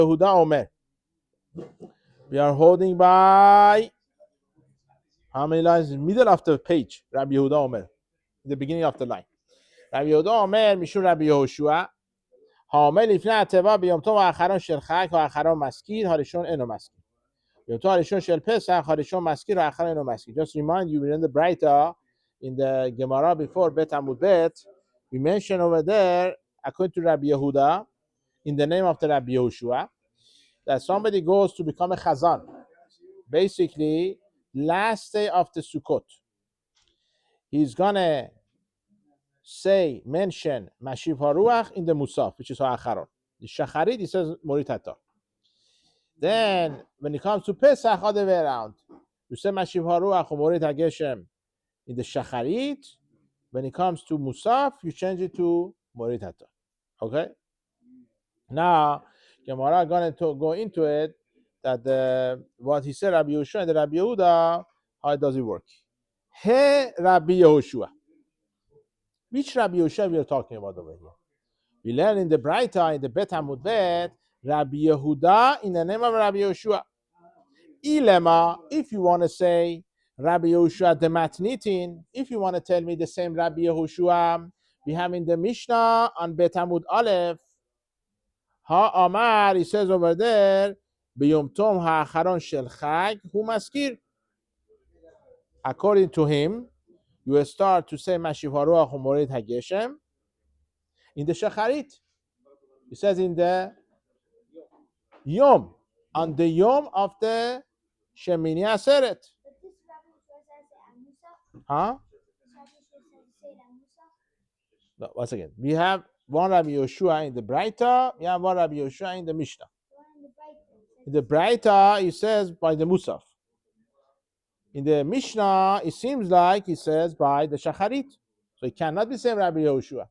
Yehuda Omer. We are holding by how many lines? Middle of the page. Rabbi Yehuda Omer. In the beginning of the line. Rabbi Yehuda Omer Mishum Rabbi Yehoshua. حامل לפני התיבה ביום טוב האחרון של חג האחרון מזכיר הראשון אינו מזכיר. ביום טוב הראשון של פסח הראשון מזכיר האחרון אינו מזכיר. Just remind you, in the Braita, in the Gemara before Bet Amud Bet, we mentioned over there, according to Rabbi Yehuda, in the name of the Rabbi Yehoshua, that somebody goes to become a chazan. Basically, last day of the Sukkot, he's gonna mention Mashiv HaRuach in the Musaf, which is Ha'acharon. The Shacharit, he says Morit Hator. Then, when it comes to Pesach, other way around. You say Mashiv HaRuach or Morit HaGeshem in the Shacharit. When it comes to Musaf, you change it to Morit Hator. Okay? Now, Gemara going to go into it, that what he said, Rabbi Yehoshua and the Rabbi Yehuda, how does it work? Hey, Rabbi Yehoshua. Which Rabbi Yehoshua we are talking about over here? We learn in the Braita, in the Bet Amud Bet, Rabbi Yehuda in the name of Rabbi Yehoshua. Ilema, if you want to say Rabbi Yehoshua the Matnitin, if you want to tell me the same Rabbi Yehoshua we have in the Mishnah on Bet Amud Aleph, Ha Amar, he says over there, B'yom Tom ha'acharon shel Chag hu maskir. According to him, you start to say Mashiv HaRuach u'Morit HaGeshem in the Shacharit. He says in the Yom, on the Yom of the Shemini Aseret. Huh? No, once again, we have one Rabbi Yehoshua in the Braita, we have one Rabbi Yehoshua in the Mishnah. In the Braita, he says by the Musaf. In the Mishnah, it seems like he says by the Shacharit. So it cannot be the same Rabbi Yehoshua.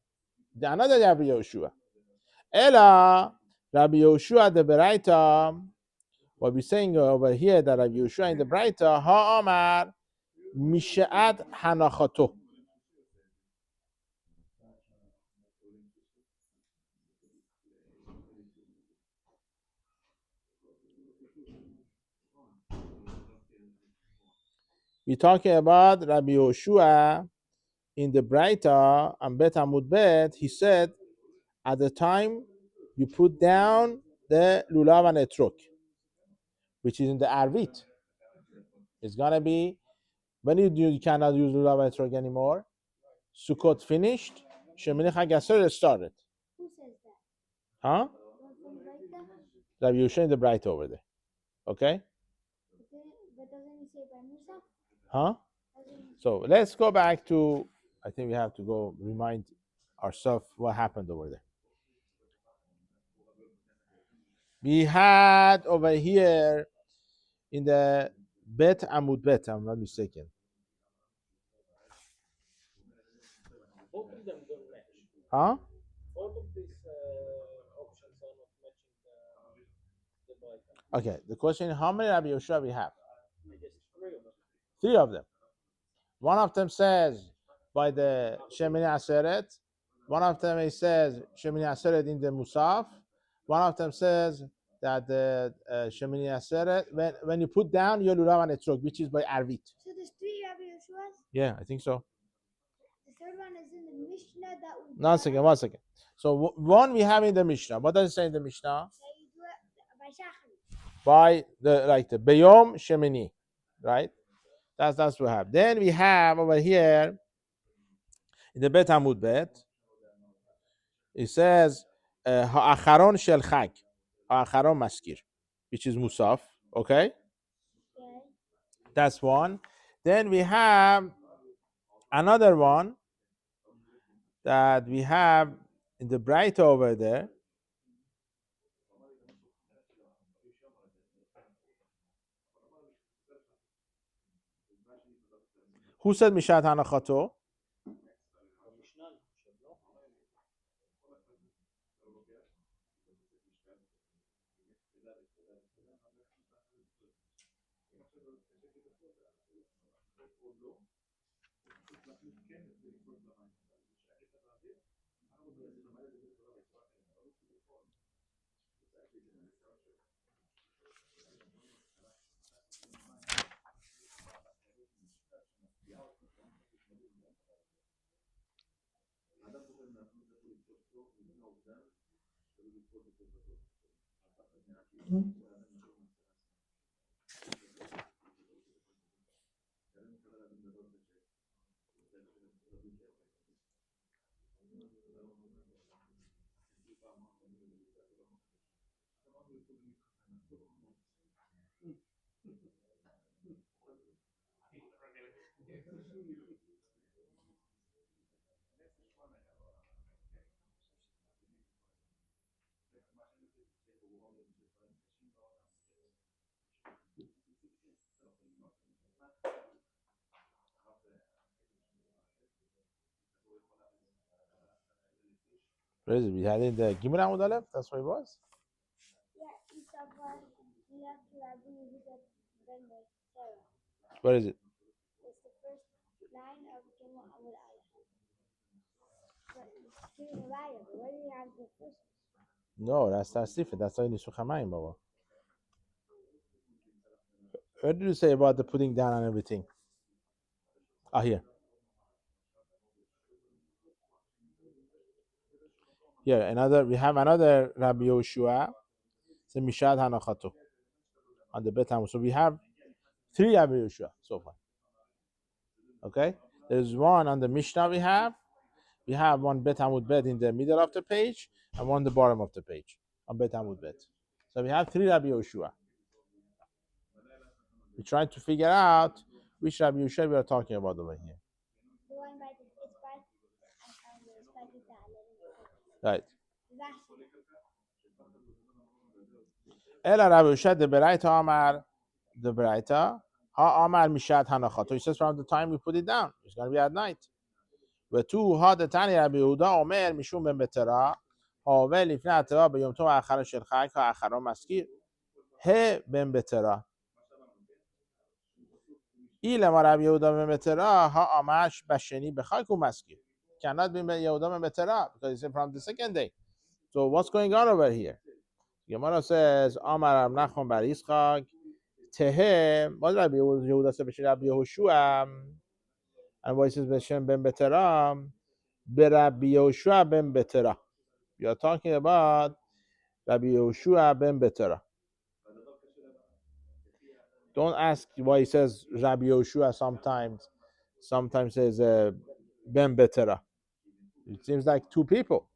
The another Rabbi Yehoshua. Ela, Rabbi Yehoshua the Braita, what we're saying over here, that Rabbi Yehoshua in the Braita, Ha'amar Mishat Hanachato. We're talking about Rabbi Yehoshua in the Braita and Bet Amud Bet. He said, at the time you put down the lulav and etrog, which is in the Arvit. It's gonna be when you cannot use lulav and etrog anymore. Sukkot finished. Shemini Chag Aseret started. Who says that? Huh? Rabbi Yehoshua in the Braita over there. Okay. But doesn't he say by Musa? Huh? So let's go back to, I think we have to go remind ourselves what happened over there. We had over here in the Bet Amud Bet, I'm not mistaken. Both of them don't match. Huh? Both of these options are not matching the Braita. Okay, the question is, how many Rabbi Yehoshua we have? I guess three of them. Three of them. One of them says by the Shemini Aseret. One of them he says Shemini Aseret in the Musaf. One of them says that the Shemini Aseret, when you put down your lulav and etrog, which is by Arvit. So there's three Rabbi Yeshuas? Yeah, I think so. The third one is in the Mishnah that we... One second. So one we have in the Mishnah. What does it say in the Mishnah? So you do it By by Shachar. the Beyom Shemini, right? That's what we have. Then we have over here in the Bet Amud Bet. It says Ha'acharon Shel Chag, Ha'acharon Maskir, which is Musaf. Okay, Okay. that's one. Then we have another one that we have in the Braita over there. Who said Mishat Hanachato? What is it? We had in the Gemara Amud Aleph? That's what it was? Yeah, Isabel, we have to Rabbi Yitzchak Fakheri. What is it? It's the first line of Gemara Amud Aleph. But it's still Raya, but where do you have the first one? No, that's different. That's only Suchamayim, Baba. What did you say about the putting down and everything? Ah, here. Yeah, we have another Rabbi Yoshua. It's a Mishad Hanachatu on the Bet Hamud. So we have 3 Rabbi Yoshua so far. Okay? There's one on the Mishnah we have. We have one Bet Hamud Bet in the middle of the page and one in the bottom of the page on Bet Hamud Bet. So we have 3 Rabbi Yoshua. We're trying to figure out which Rabbi Yoshua we are talking about over here. The one by the Isbat and the Isbat with the Right. Rashi. Ela Rabbi Yoshua the Beraita Amar the Beraita Ha Amar Mishat Hanachato. He says from the time we put it down, it's going to be at night. ותו הדתני רבי יהודה אומר משום בן בתרה העובר לפני התרה ביום טוב האחרון של חג האחרון מזכיר בן בתרה אילמה רבי יהודה בן בתרה האמש בשני בחג הוא מזכיר cannot be יהודה בן בתרה because it's from the second day. So what's going on over here? Gemara says אמר רב נחמן בר יצחק תהה מה רבי יהודה says בשם רבי יהושע and what he says בשם בן בתרה Rabbi Yoshua ben Betera. You are talking about Rabbi Yoshua ben Betera. Don't ask why he says Rabbi Yoshua sometimes says ben Betera. It seems like 2 people.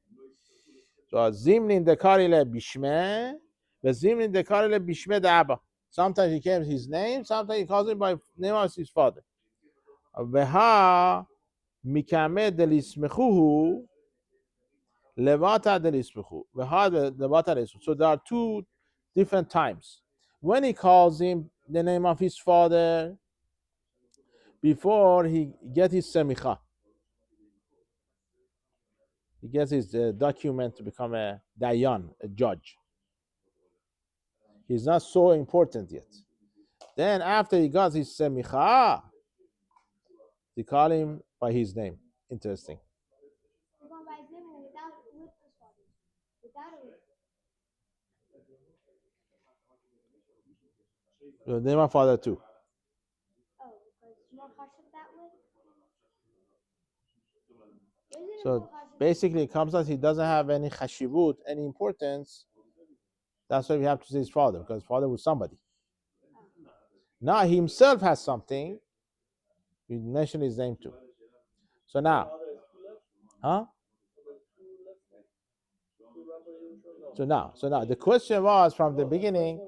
So Zimnin dekarile bishme, Zimnin dekarile bishme da'aba. Sometimes he calls his name, sometimes he calls him by name of his father. Veha mikame delismechuhu. Levata delismechu. So there are 2 different times. When he calls him the name of his father, before he gets his semicha, he gets his document to become a dayan, a judge. He's not so important yet. Then after he got his semicha, they call him by his name. Interesting. The one by his name without with his father. Without it with. The name of father too. Oh, because it's more chashuv that way? Isn't it So more chashuv? basically it comes out he doesn't have any chashivut, any importance. That's why we have to say his father, because his father was somebody. Now he himself has something. We mention his name too. So now, huh? So now, the question was from the beginning.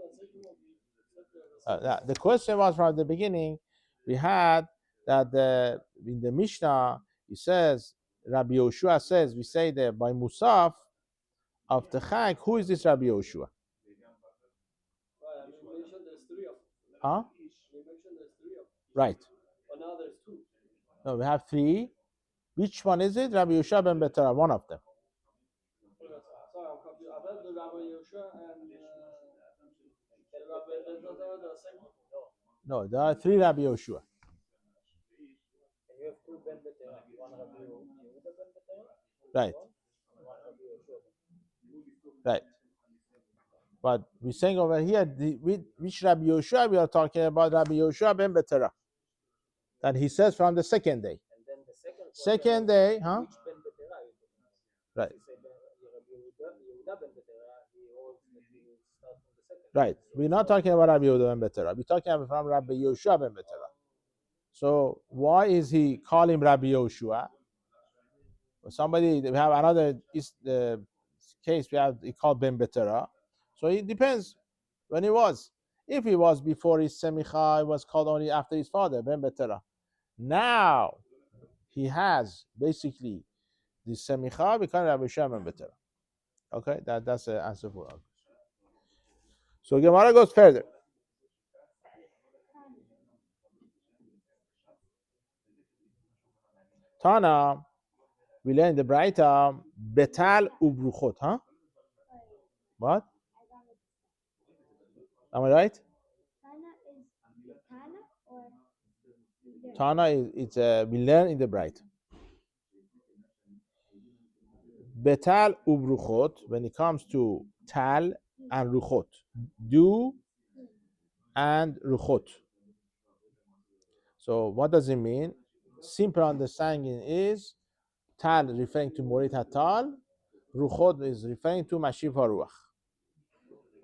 The question was from the beginning. We had that in the Mishnah, it says Rabbi Yoshua says we say that by Musaf of the Chag. Who is this Rabbi Yoshua? We mentioned there's 3 of them. Huh? We mentioned there's 3 of them. Right. But now there's 2. No, we have 3. Which one is it? Rabbi Yoshua ben Betara, one of them. Sorry, I'm confused. I thought the Rabbi Yoshua and the Rabbi Betara are the same one. No, there are 3 Rabbi Yoshua. And you have 2 Ben Betara. One Rabbi Yehuda Ben Betara. Right. One Rabbi Yoshua. Right. But we're saying over here, which Rabbi Yoshua we are talking about? Rabbi Yoshua ben Betera. That he says from the second day. And then the Second day, huh? which Ben Betera you talking about? Right. You say Rabbi Yehuda Ben Betera, he holds that he starts from the second. Right. We're not talking about Rabbi Yehuda ben Betera. We're talking about from Rabbi Yoshua ben Betera. So why is he calling Rabbi Yoshua? Somebody, we have another case, we have he called ben Betera. So it depends when he was. If he was before his semicha, it was called only after his father, ben Betera. Now he has basically the semicha become Rabbi Yoshua ben Betera. Okay, that's the answer for us. So Gemara goes further. Tana, we learn in the Braita, Betal ubruchot, huh? What? Am I right? Tana is Tana or Tana is we learn in the Braita. Betal ubruchot, when it comes to tal and ruchot, do and ruchot. So what does it mean? Simple understanding is tal referring to morit hatal, ruchot is referring to mashiv haruach.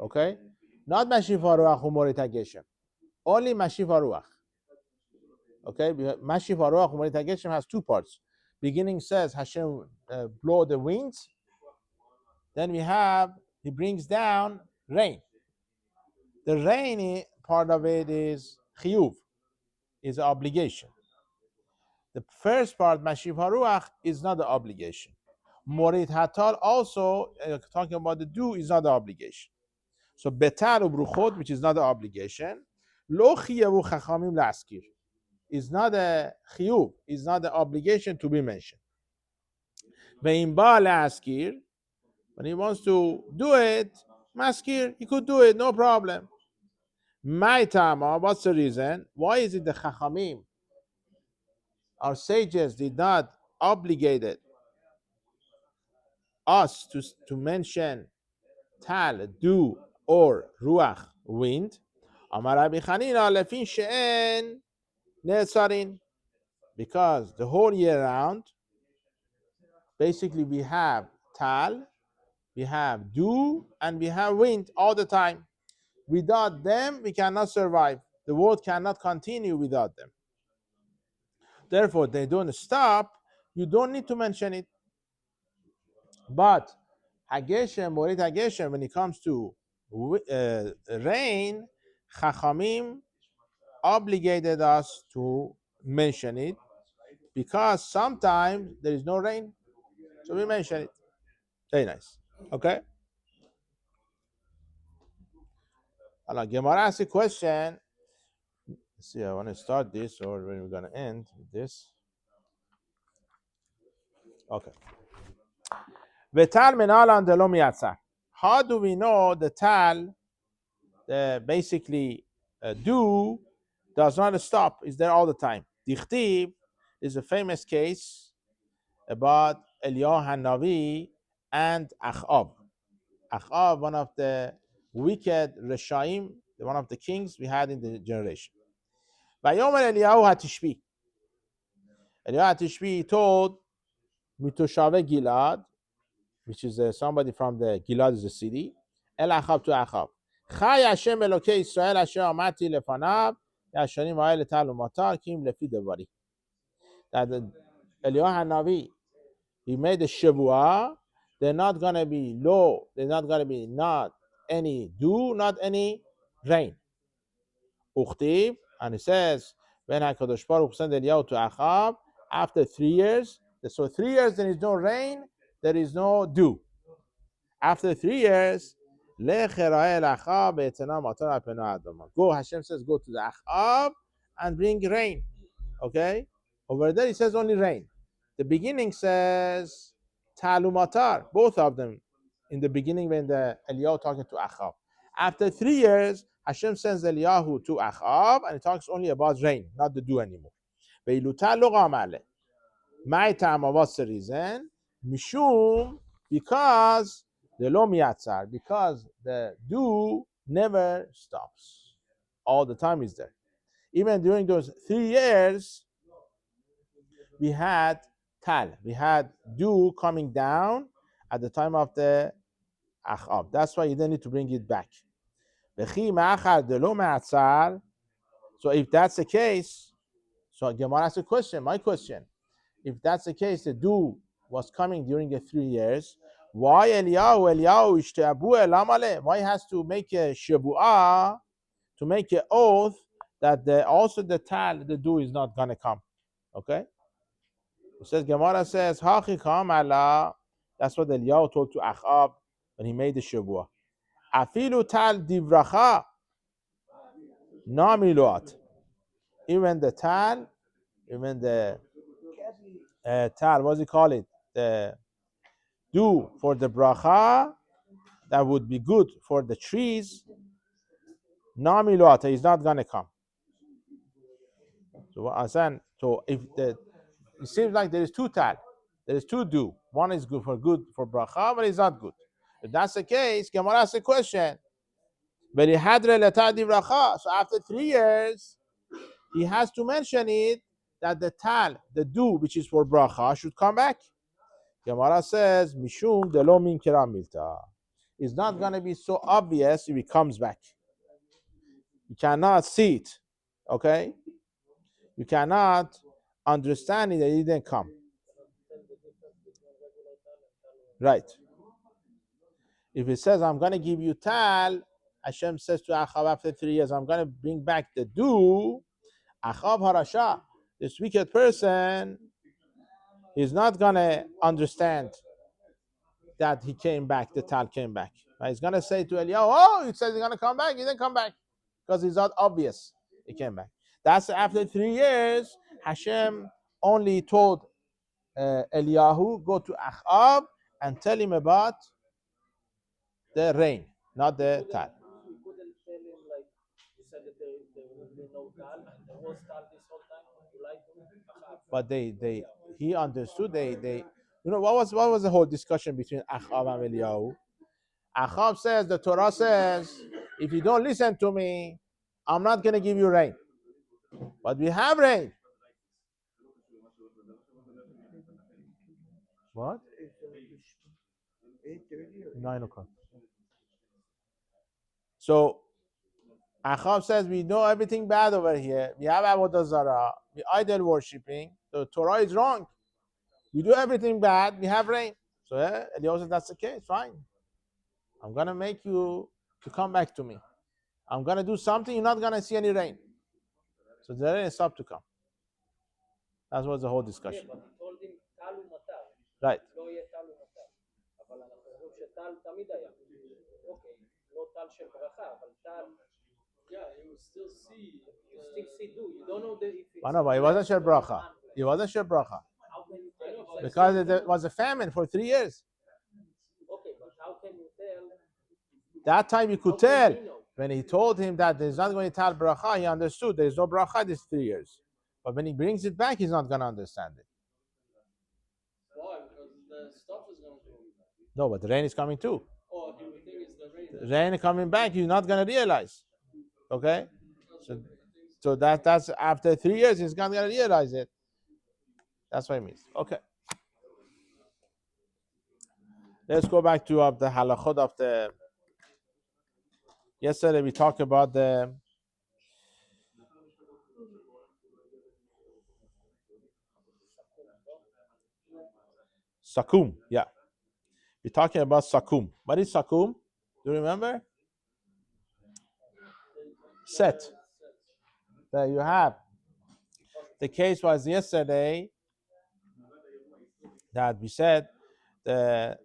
Okay, not mashiv haruach umorit hageshem, only mashiv haruach. Okay, mashiv haruach umorit hageshem has two parts. Beginning says Hashem blow the winds. Then we have he brings down rain. The rainy part of it is chiyuv, is an obligation. The first part, Mashiv Haruach, is not the obligation. Morit Hatal also, talking about the do, is not the obligation. So Betar Ubruchot, which is not the obligation, Lo Chiyavu Chachamim Laskir, is not a chiyuv, is not the obligation to be mentioned. Ve'im Ba Laskir, when he wants to do it, Maskir, he could do it, no problem. My Tama, what's the reason? Why is it the Chachamim, our sages, did not obligate us to mention tal, do, or ruach, wind? Amar Rabbi Chanina lefin she'en netzarin, because the whole year round, basically we have tal, we have do, and we have wind all the time. Without them, we cannot survive. The world cannot continue without them. Therefore, they don't stop. You don't need to mention it. But Hageshem, Morit Hageshem, when it comes to rain, Chachamim obligated us to mention it because sometimes there is no rain. So we mention it. Very nice. Okay? Allah, Gemara asks a question. Let's see, I want to start this or when we're going to end with this. Okay. Vetal menalan de lo miyatzar. How do we know the tal, basically do, does not stop, is there all the time? Dichtib is a famous case about Eliyahu Hanavi and Achab. Achab, one of the wicked Reshaim, one of the kings we had in the generation. Vayomer Eliyahu HaTishbi. Eliyahu HaTishbi told Mitoshave Gilad, which is somebody from the Gilad is a city, El Achab to Achab. Chai Hashem Elokei Israel Asher Amati Lefanav Yashanim Ha'el Tal Umatar Kim Lefi Devari. That Eliyahu Hanavi, he made a shavua. They're not going to be low. They're not going to be not any dew, not any rain. Uchtib, and he says, when HaKadosh Baruch Hu sent Eliyahu to Achab, after 3 years, so 3 years there is no rain, there is no dew. After 3 years, go, Hashem says, go to the Achab and bring rain. Okay? Over there, it says only rain. The beginning says Talumatar, both of them. In the beginning, when the Eliyahu talking to Achab. After 3 years, Hashem sends Eliyahu to Achab, and it talks only about rain, not the dew anymore. My time, what's the reason? Mishum, because the lo miatzar, because the dew never stops. All the time is there. Even during those 3 years, we had tal, we had dew coming down at the time of the achab. That's why you don't need to bring it back. So if that's the case, so Gemara asks a question, my question. If that's the case, the dew was coming during the 3 years, why Eliyahu ishtabu elamale? Why has to make a shabu'ah, to make an oath that also the tal, the dew is not going to come? Okay? It says, Gemara says, Hachi kam Allah. That's what Eliyahu told to Achab when he made the shabu'ah. Afilu tal divracha namiluat. Even the tal, even the tal, what do you call it? The dew for the bracha, that would be good for the trees. Namiluat is not going to come. So if the, it seems like there is two tal, there is two dew. One is good for bracha, but it's not good. If that's the case, Gemara asks a question. But he had bracha. So after 3 years, he has to mention it that the tal, the dew, which is for bracha, should come back. Gemara says, Mishum de lo min kera milta. It's not going to be so obvious if it comes back. You cannot see it. Okay? You cannot understand it that it didn't come. Right. If it says, I'm going to give you tal, Hashem says to Achab after 3 years, I'm going to bring back the dew. Achab harasha, this wicked person, is not going to understand that he came back, the tal came back. Right? He's going to say to Eliyahu, oh, it says he's going to come back. He didn't come back because it's not obvious he came back. That's after 3 years, Hashem only told Eliyahu, go to Achab and tell him about the rain, not the tal. You couldn't tell him, like you said, that there would be no tal, and there was tal this whole time. You lied to him. But he understood. What was the whole discussion between Achab and Eliyahu? Achab says, the Torah says, if you don't listen to me, I'm not going to give you rain. But we have rain. What? 9 o'clock. So Achab says, we know everything bad over here. We have Avodah Zarah. We idol worshipping. The Torah is wrong. We do everything bad. We have rain. So Eliyahu says, that's the case. Fine. I'm going to make you to come back to me. I'm going to do something. You're not going to see any rain. So the rain stopped to come. That was the whole discussion. Yeah, but he told him tal umatar. Right. לא יהיה tal umatar. אבל אנחנו רואים שטל תמיד היה. אוקיי, לא טל של ברכה, אבל טל. Yeah, you still see. You still see do. You don't know if it's. No, but it wasn't Shel Bracha. It wasn't Shel Bracha. How can you tell? Because there was a famine for 3 years. Okay, but how can you tell? That time you could tell. When he told him that there's not going to tell bracha, he understood there is no bracha these 3 years. But when he brings it back, he's not going to understand it. Why? Because the stuff is going to go. No, but the rain is coming too. Oh, he would think it's the rain. The rain coming back, he's not going to realize. Okay? So that's after 3 years, he's not going to realize it. That's what it means. Okay. Let's go back to the halachot of the. Yesterday we talked about the sakum. Yeah, we're talking about sakum. What is sakum? Do you remember? Set. There you have. The case was yesterday that we said the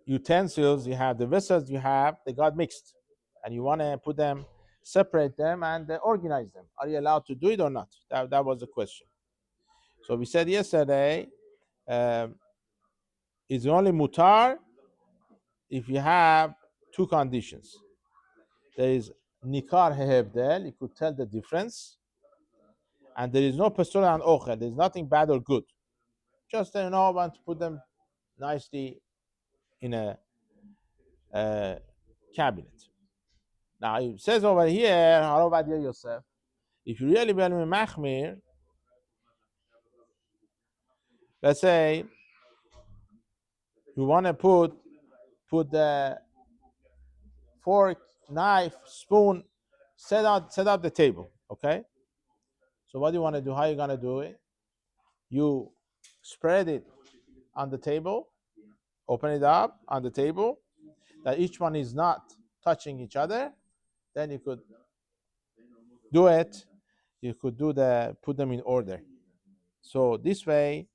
utensils you have, the vessels you have, they got mixed, and you want to put them, separate them, and organize them. Are you allowed to do it or not? That was the question. So we said yesterday, it's only mutar if you have two conditions. There is nikar hehevdel, you could tell the difference, and there is no pesura and ochel. There's nothing bad or good. Just want to put them nicely in a cabinet. Now it says over here, Harav Yosef, if you really believe in Machmir, let's say you want to put the fork, knife, spoon, set up the table, okay? So what do you want to do? How are you going to do it? You spread it on the table, open it up on the table, that each one is not touching each other. Then you could do it. You could put them in order. So this way,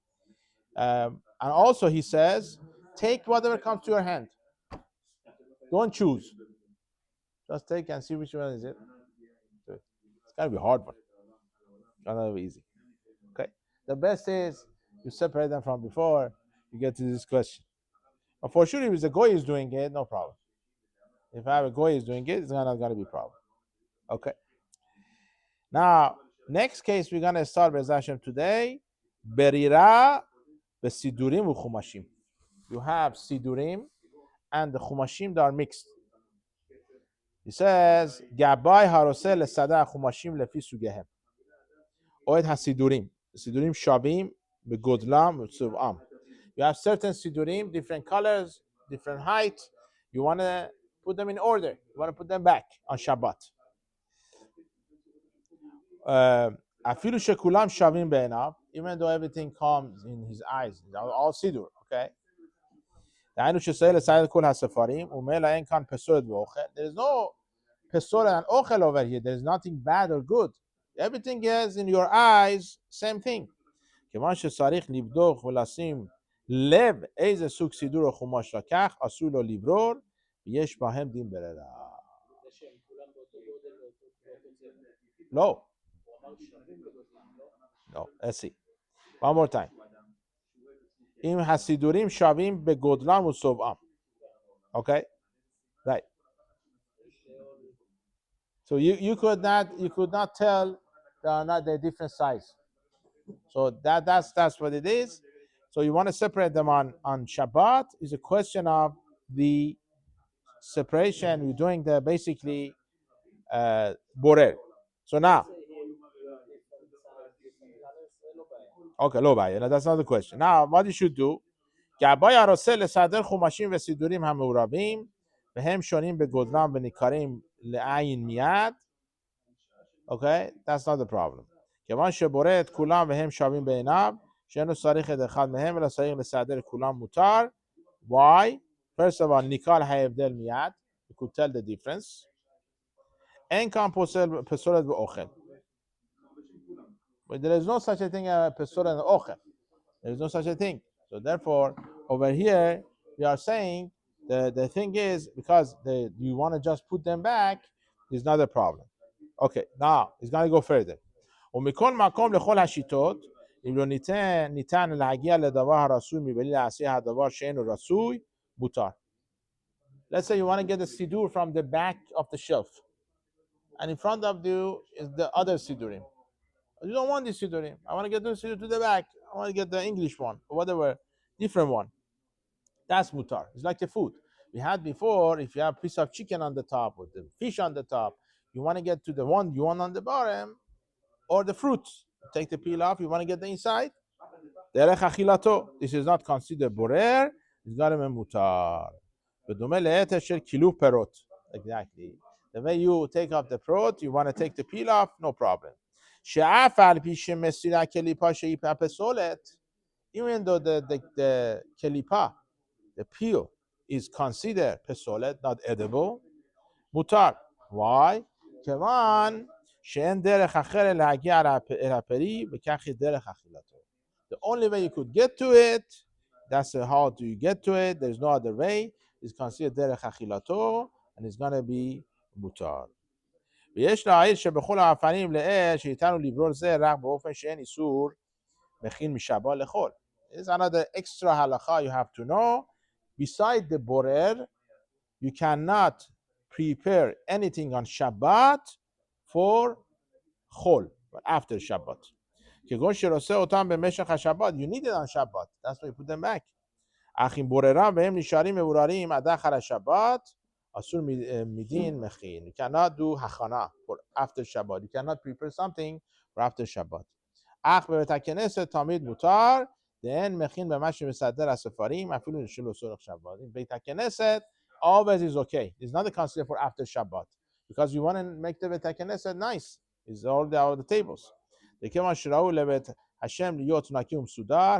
and also he says, take whatever comes to your hand. Don't choose. Just take and see which one is it. It's gonna be a hard one. It's gonna be easy. Okay. The best is you separate them from before you get to this question. But for sure, if it's a goy is doing it, no problem. If I have a goy is doing it, it's not gonna be a problem. Okay. Now, next case we're gonna start with Hashem today. Berira besidurim u'chumashim. You have sidurim and the chumashim that are mixed. He says, Gabai harosel lesada chumashim lefi sugehem. Oed hasidurim. Sidurim shavim begodlam u'tzuv'am. You have certain sidurim, different colors, different height. You want to put them in order. You want to put them back on Shabbat. Afilu shekulam shavim be'enav. Even though everything comes in his eyes, all sidur, okay? There is no pesora and ochel over here. There is nothing bad or good. Everything is in your eyes, same thing. כיוון שצריך לבדוק ולשים לב איזה סוג סידור או חומש לקח, אסור לו לברור, ויש בהם דין ברירה. לא. No, let's see. One more time. אם הסידורים שווים בגודלם וצובעם. Okay? Right. So you could not tell they are not the different size. So that's what it is. So you want to separate them on Shabbat. Is a question of the separation. We're doing the basically borer. So now, okay, lo baya. No, that's not the question. Now, what you should do? גבאי הרוסה לסדר חומשים וסידורים המעורבים והם שונים בגודלם וניכרים לעין מיד. Okay, that's not the problem. כיוון שבורא את כולם והם שווים בעיניו, שאינו צריך את אחד מהם אלא צריך לסדר כולם מותר. Why? First of all, ניכר ההבדל מיד. You could tell the difference. אין כאן פסולת ואוכל. But there is no such a thing as פסולת ואוכל. There is no such a thing. So therefore, over here, we are saying the thing is, because you want to just put them back, is not a problem. Okay, now it's going to go further. ומכל מקום לכל השיטות, אם לא ניתן להגיע לדבר הרצוי מבלי לעשייה הדבר שאינו רצוי, מותר. Let's say you want to get the sidur from the back of the shelf, and in front of you is the other sidurim. You don't want this sidurim. I want to get the sidur to the back. I want to get the English one, or whatever, different one. That's mutar. It's like the food we had before. If you have a piece of chicken on the top or the fish on the top, you want to get to the one you want on the bottom, or the fruits. Take the peel off. You want to get the inside. Derech achilato. This is not considered borer. It's got to be mutar. בדומה ליתר של קילוף פירות. Exactly. The way you take off the perot, you want to take the peel off, no problem. שאף על פי שמסירה קליפה שהיא פסולת, even though the kelipa, the peel, is considered pesolet, not edible, mutar. Why? כיוון שאין דרך אחרת להגיע אל הפרי, וכך היא דרך אכילתו. The only way you could get to it, that's how do you get to it, there's no other way, is considered דרך אכילתו, and it's going to be mutar. ויש להעיר שבכל האופנים לאל שניתנו לברור זה רק באופן שאין איסור מכין משבת לאכול. There's another extra halakha you have to know. Beside the borer, you cannot prepare anything on Shabbat for chol, but after Shabbat. כגון שרוצה אותם במשך השבת, you need it on Shabbat. That's why you put them back. אך אם בוררה והם נשארים מבוררים עד אחר השבת, אסור מדין מכין. You cannot do הכנה for after Shabbat. You cannot prepare something for after Shabbat. אך בבית הכנסת תמיד מותר, דאין מכין במה שמסדר הספרים, אפילו שלא צורך שבת. In בית הכנסת, always is okay. It's not the concept for after Shabbat. Because you want to make the בית הכנסת nice. It's all the tables. וכיוון שראו לבית השם להיות נקי ומסודר,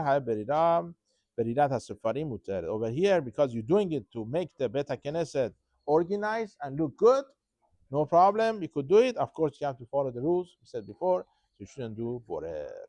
ברירת הספרים מותרת. Over here, because you're doing it to make the בית הכנסת organized and look good, no problem, you could do it. Of course, you have to follow the rules we said before, so you shouldn't do borer.